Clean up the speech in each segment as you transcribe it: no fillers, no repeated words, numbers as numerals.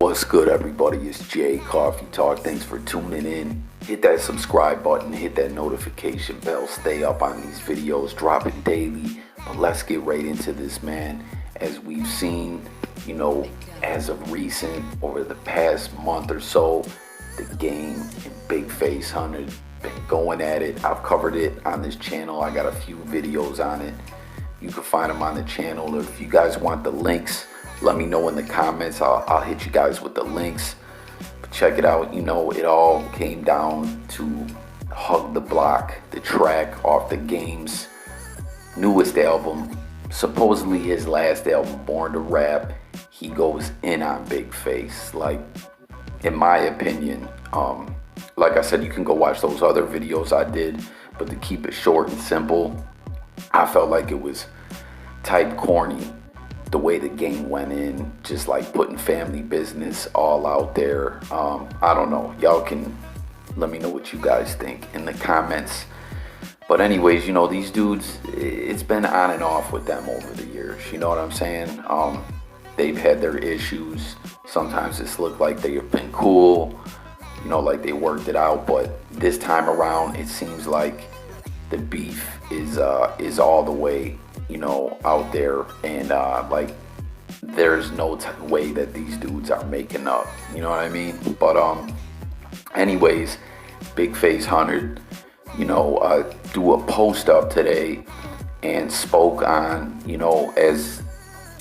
What's good, everybody? It's Jay Coffee Talk. Thanks for tuning in. Hit that subscribe button, hit that notification bell. Stay up on these videos, dropping daily. But let's get right into this, man. As we've seen, as of recent, over the past month or so, the game and Big Face Hunter been going at it. I've covered it on this channel. I got a few videos on it. You can find them on the channel. If you guys want the links, let me know in the comments. I'll hit you guys with the links. But check it out. It all came down to Hug the Block, the track off the game's newest album, supposedly his last album, Born to Rap. He goes in on Big Face. Like, in my opinion, like I said, you can go watch those other videos I did, but to keep it short and simple, I felt like it was type corny the way the game went in, just like putting family business all out there. I don't know. Y'all can let me know what you guys think in the comments. But anyways, these dudes, it's been on and off with them over the years. You know what I'm saying? They've had their issues. Sometimes it's looked like they have been cool, like they worked it out. But this time around, it seems like the beef is all the way, out there, and like there's no way that these dudes are making up. You know what I mean? But anyways, Big Face Hunter, do a post up today and spoke on, as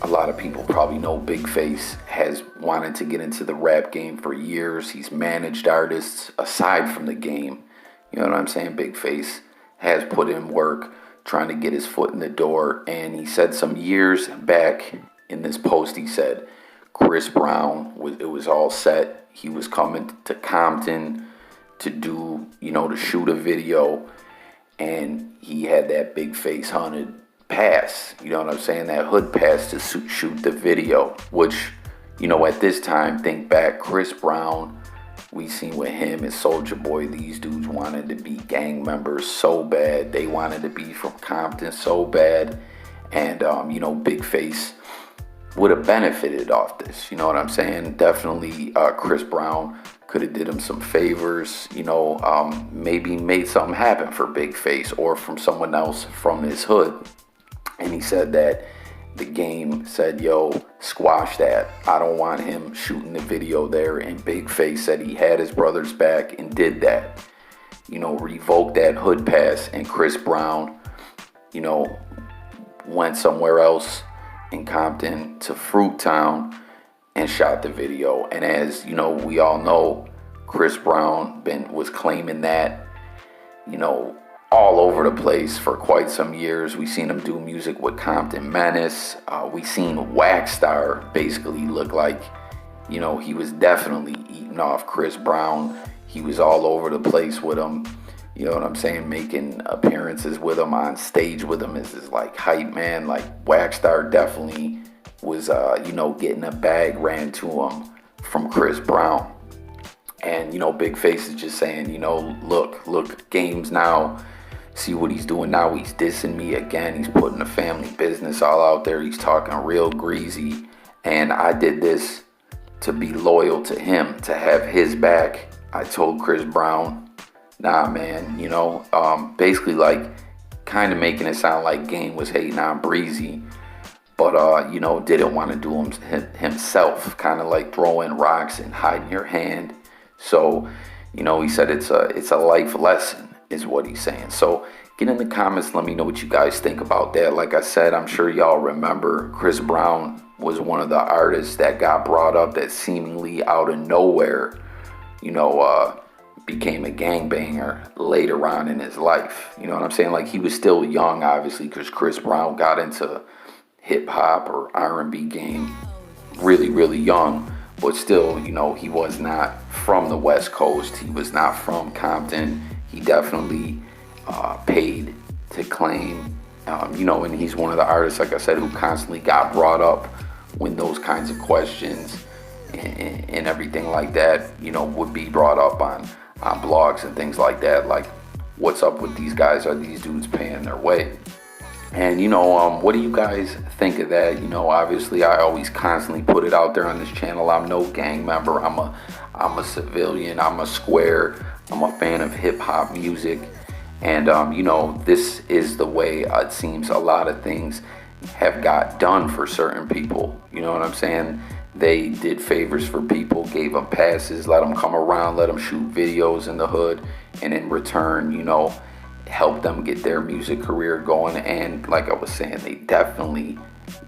a lot of people probably know, Big Face has wanted to get into the rap game for years. He's managed artists aside from the game. You know what I'm saying? Big Face has put in work trying to get his foot in the door. And he said some years back in this post, he said Chris Brown, it was all set. He was coming to Compton to do, to shoot a video. And he had that Big Face Hunter pass, you know what I'm saying? That hood pass to shoot the video, which, at this time, think back, Chris Brown, we seen with him and Soulja Boy, these dudes wanted to be gang members so bad. They wanted to be from Compton so bad. And, Big Face would have benefited off this. You know what I'm saying? Definitely Chris Brown could have did him some favors, maybe made something happen for Big Face or from someone else from his hood. And he said that the game said, yo, squash that. I don't want him shooting the video there. And Big Face said he had his brother's back and did that. Revoked that hood pass. And Chris Brown, went somewhere else in Compton to Fruit Town and shot the video. And as, we all know, Chris Brown was claiming that, all over the place for quite some years. We seen him do music with Compton Menace. We seen Wackstar basically look like, he was definitely eating off Chris Brown. He was all over the place with him. You know what I'm saying? Making appearances with him, on stage with him as his like hype man. Like Wackstar definitely was, getting a bag ran to him from Chris Brown. And, Big Face is just saying, look, games now. See what he's doing now. He's dissing me again. He's putting the family business all out there. He's talking real greasy. And I did this to be loyal to him, to have his back. I told Chris Brown, nah, man, basically like kind of making it sound like Game was hating on Breezy. But, didn't want to do himself, kind of like throwing rocks and hiding your hand. So, he said it's a life lesson, is what he's saying. So get in the comments, let me know what you guys think about that. Like I said, I'm sure y'all remember Chris Brown was one of the artists that got brought up that seemingly out of nowhere, became a gangbanger later on in his life. You know what I'm saying? Like, he was still young, obviously, because Chris Brown got into hip hop or R&B game really, really young. But still, he was not from the West Coast. He was not from Compton. He definitely paid to claim, and he's one of the artists, like I said, who constantly got brought up when those kinds of questions and everything like that, would be brought up on blogs and things like that. Like, what's up with these guys? Are these dudes paying their way? And what do you guys think of that? Obviously I always constantly put it out there on this channel. I'm no gang member. I'm a civilian. I'm a square. I'm a fan of hip hop music. And this is the way it seems a lot of things have got done for certain people. You know what I'm saying? They did favors for people, gave them passes, let them come around, let them shoot videos in the hood, and in return, help them get their music career going. And like I was saying, they definitely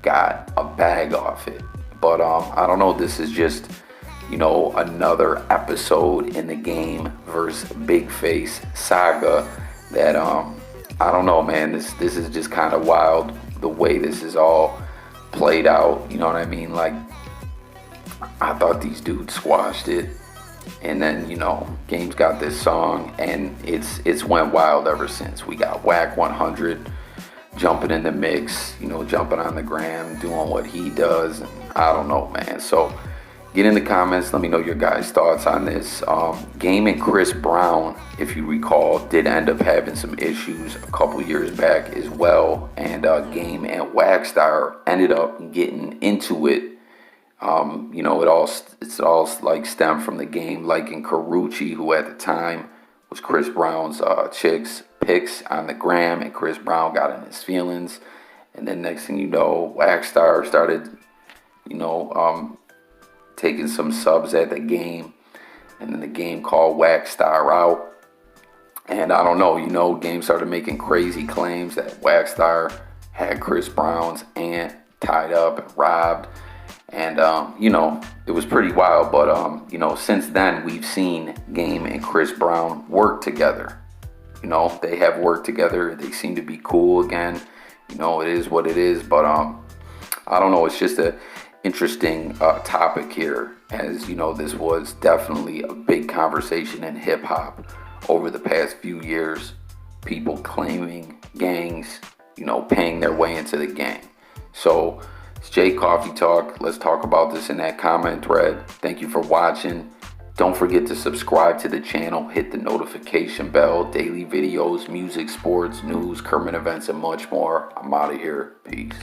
got a bag off it. But I don't know, this is just another episode in the Game versus Big Face saga that I don't know, man. This is just kind of wild the way this is all played out. You know what I mean? Like, I thought these dudes squashed it, and then Game's got this song, and it's went wild ever since. We got Wack 100 jumping in the mix, jumping on the gram, doing what he does, and I don't know, man. So get in the comments, let me know your guys' thoughts on this. Game and Chris Brown, if you recall, did end up having some issues a couple years back as well, and Game and Wackstar ended up getting into it. It's all like stemmed from the Game liking Karuchi, who at the time was Chris Brown's pics on the gram, and Chris Brown got in his feelings. And then next thing you know, Wackstar started, taking some subs at the Game, and then the Game called Wackstar out. And I don't know, Game started making crazy claims that Wackstar had Chris Brown's aunt tied up and robbed. And, it was pretty wild. But, since then, we've seen Game and Chris Brown work together. They have worked together. They seem to be cool again. It is what it is. But, I don't know. It's just a interesting topic here. As, this was definitely a big conversation in hip hop over the past few years. People claiming gangs, paying their way into the gang. So, it's Jay Coffee Talk. Let's talk about this in that comment thread. Thank you for watching. Don't forget to subscribe to the channel. Hit the notification bell. Daily videos, music, sports, news, current events, and much more. I'm out of here. Peace.